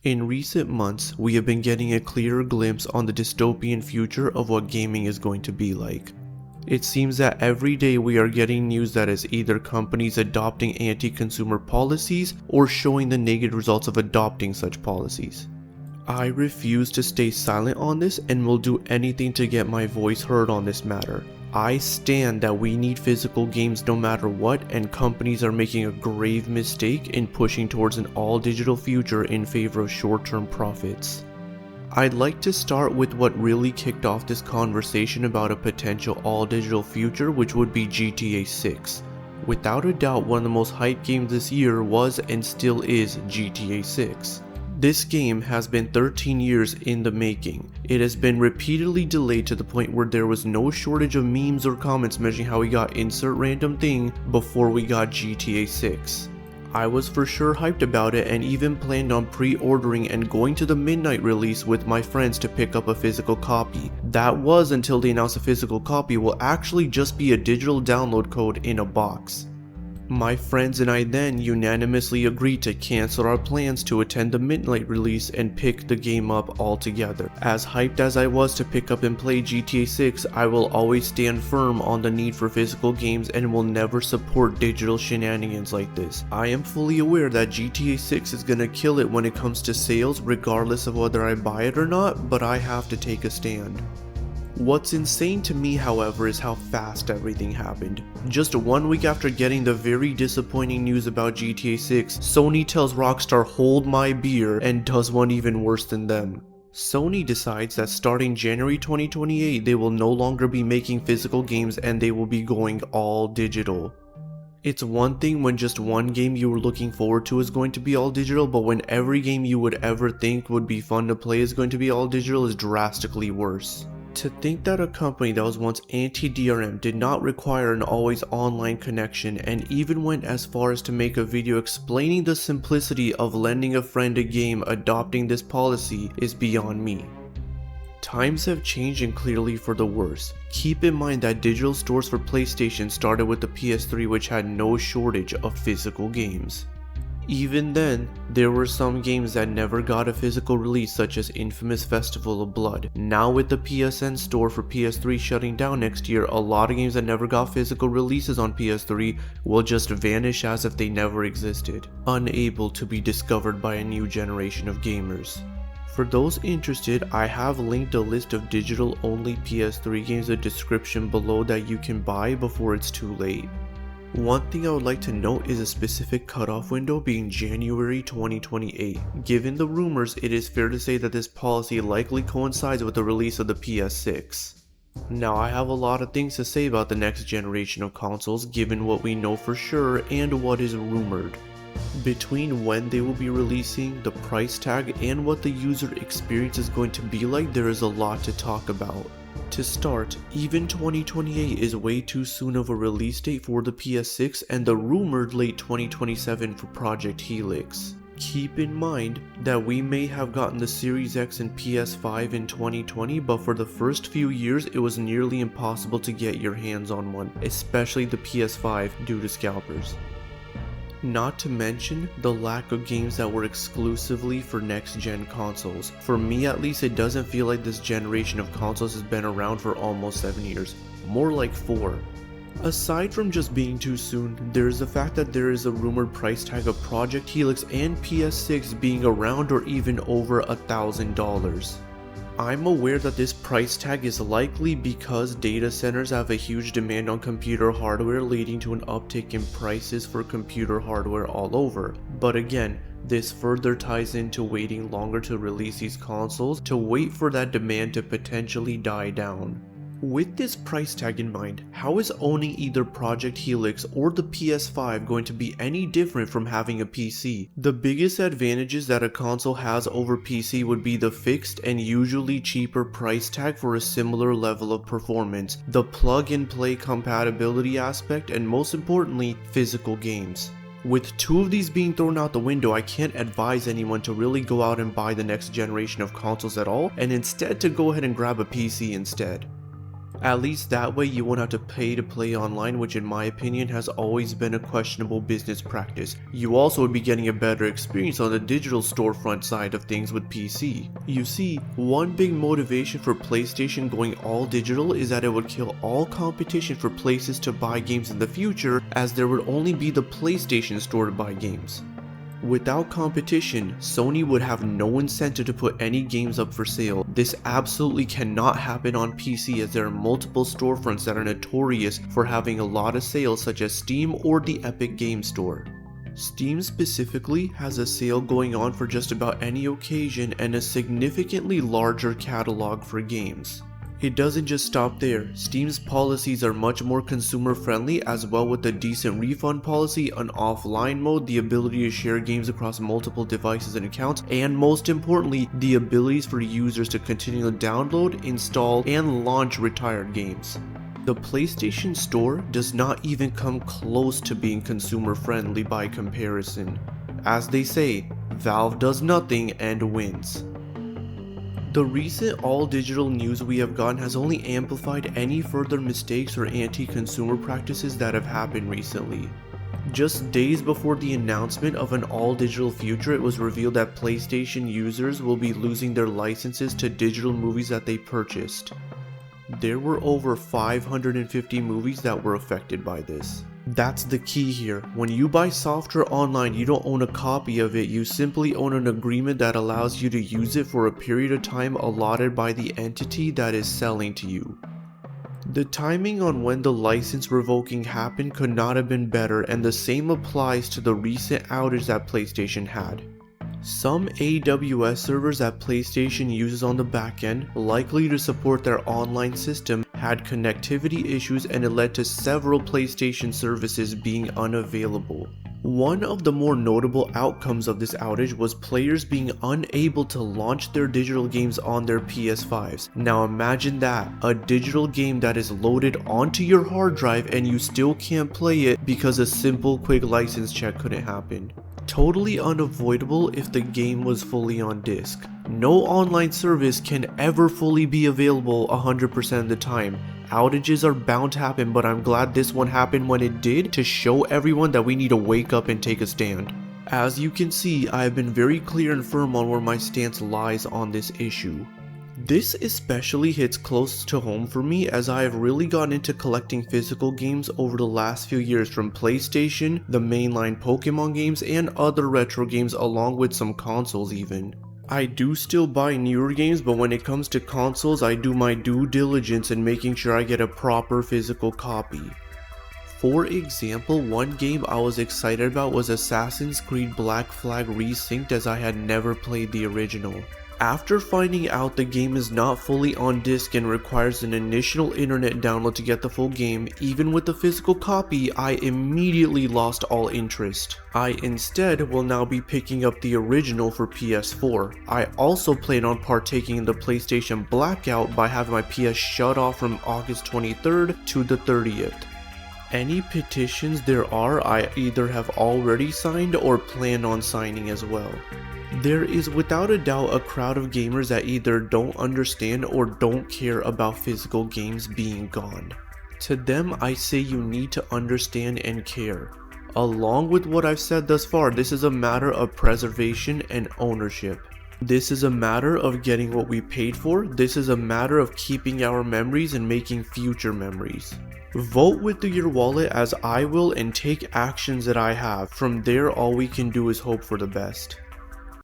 In recent months, we have been getting a clearer glimpse on the dystopian future of what gaming is going to be like. It seems that every day we are getting news that is either companies adopting anti-consumer policies or showing the negative results of adopting such policies. I refuse to stay silent on this and will do anything to get my voice heard on this matter. I stand that we need physical games no matter what, and companies are making a grave mistake in pushing towards an all-digital future in favor of short-term profits. I'd like to start with what really kicked off this conversation about a potential all-digital future, which would be GTA 6. Without a doubt, one of the most hyped games this year was and still is GTA 6. This game has been 13 years in the making. It has been repeatedly delayed to the point where there was no shortage of memes or comments mentioning how we got insert random thing before we got GTA 6. I was for sure hyped about it and even planned on pre-ordering and going to the midnight release with my friends to pick up a physical copy. That was until they announced a physical copy will actually just be a digital download code in a box. My friends and I then unanimously agreed to cancel our plans to attend the midnight release and pick the game up all together. As hyped as I was to pick up and play GTA 6, I will always stand firm on the need for physical games and will never support digital shenanigans like this. I am fully aware that GTA 6 is gonna kill it when it comes to sales regardless of whether I buy it or not, but I have to take a stand. What's insane to me, however, is how fast everything happened. Just 1 week after getting the very disappointing news about GTA 6, Sony tells Rockstar hold my beer and does one even worse than them. Sony decides that starting January 2028 they will no longer be making physical games and they will be going all digital. It's one thing when just one game you were looking forward to is going to be all digital, but when every game you would ever think would be fun to play is going to be all digital is drastically worse. To think that a company that was once anti-DRM did not require an always online connection and even went as far as to make a video explaining the simplicity of lending a friend a game adopting this policy is beyond me. Times have changed and clearly for the worse. Keep in mind that digital stores for PlayStation started with the PS3, which had no shortage of physical games. Even then, there were some games that never got a physical release, such as infamous Festival of Blood. Now with the PSN store for PS3 shutting down next year, a lot of games that never got physical releases on PS3 will just vanish as if they never existed, unable to be discovered by a new generation of gamers. For those interested, I have linked a list of digital-only PS3 games in the description below that you can buy before it's too late. One thing I would like to note is a specific cutoff window being January 2028. Given the rumors, it is fair to say that this policy likely coincides with the release of the PS6. Now, I have a lot of things to say about the next generation of consoles given what we know for sure and what is rumored. Between when they will be releasing, the price tag, and what the user experience is going to be like, there is a lot to talk about. To start, even 2028 is way too soon of a release date for the PS6 and the rumored late 2027 for Project Helix. Keep in mind that we may have gotten the Series X and PS5 in 2020, but for the first few years it was nearly impossible to get your hands on one, especially the PS5 due to scalpers. Not to mention the lack of games that were exclusively for next-gen consoles. For me at least, it doesn't feel like this generation of consoles has been around for almost 7 years, more like 4. Aside from just being too soon, there is the fact that there is a rumored price tag of Project Helix and PS6 being around or even over $1,000. I'm aware that this price tag is likely because data centers have a huge demand on computer hardware, leading to an uptick in prices for computer hardware all over. But again, this further ties into waiting longer to release these consoles to wait for that demand to potentially die down. With this price tag in mind, how is owning either Project Helix or the PS5 going to be any different from having a PC? The biggest advantages that a console has over PC would be the fixed and usually cheaper price tag for a similar level of performance, the plug-and-play compatibility aspect, and most importantly, physical games. With two of these being thrown out the window, I can't advise anyone to really go out and buy the next generation of consoles at all, and instead to go ahead and grab a PC instead. At least that way you won't have to pay to play online, which in my opinion has always been a questionable business practice. You also would be getting a better experience on the digital storefront side of things with PC. You see, one big motivation for PlayStation going all digital is that it would kill all competition for places to buy games in the future, as there would only be the PlayStation Store to buy games. Without competition, Sony would have no incentive to put any games up for sale. This absolutely cannot happen on PC, as there are multiple storefronts that are notorious for having a lot of sales, such as Steam or the Epic Game Store. Steam specifically has a sale going on for just about any occasion and a significantly larger catalog for games. It doesn't just stop there. Steam's policies are much more consumer friendly, as well, with a decent refund policy, an offline mode, the ability to share games across multiple devices and accounts, and most importantly, the abilities for users to continue to download, install, and launch retired games. The PlayStation Store does not even come close to being consumer friendly by comparison. As they say, Valve does nothing and wins. The recent all-digital news we have gotten has only amplified any further mistakes or anti-consumer practices that have happened recently. Just days before the announcement of an all-digital future, it was revealed that PlayStation users will be losing their licenses to digital movies that they purchased. There were over 550 movies that were affected by this. That's the key here. When you buy software online, you don't own a copy of it, you simply own an agreement that allows you to use it for a period of time allotted by the entity that is selling to you. The timing on when the license revoking happened could not have been better, and the same applies to the recent outage that PlayStation had. Some AWS servers that PlayStation uses on the backend, likely to support their online system, had connectivity issues, and it led to several PlayStation services being unavailable. One of the more notable outcomes of this outage was players being unable to launch their digital games on their PS5s. Now imagine that, a digital game that is loaded onto your hard drive and you still can't play it because a simple quick license check couldn't happen. Totally unavoidable if the game was fully on disk. No online service can ever fully be available 100% of the time. Outages are bound to happen, but I'm glad this one happened when it did, to show everyone that we need to wake up and take a stand. As you can see, I have been very clear and firm on where my stance lies on this issue. This especially hits close to home for me, as I have really gotten into collecting physical games over the last few years, from PlayStation, the mainline Pokemon games, and other retro games, along with some consoles even. I do still buy newer games, but when it comes to consoles, I do my due diligence in making sure I get a proper physical copy. For example, one game I was excited about was Assassin's Creed Black Flag Resynced, as I had never played the original. After finding out the game is not fully on disc and requires an initial internet download to get the full game, even with the physical copy, I immediately lost all interest. I instead will now be picking up the original for PS4. I also plan on partaking in the PlayStation Blackout by having my PS shut off from August 23rd to the 30th. Any petitions there are, I either have already signed or plan on signing as well. There is without a doubt a crowd of gamers that either don't understand or don't care about physical games being gone. To them, I say you need to understand and care. Along with what I've said thus far, this is a matter of preservation and ownership. This is a matter of getting what we paid for. This is a matter of keeping our memories and making future memories. Vote with your wallet, as I will, and take actions that I have. From there, all we can do is hope for the best.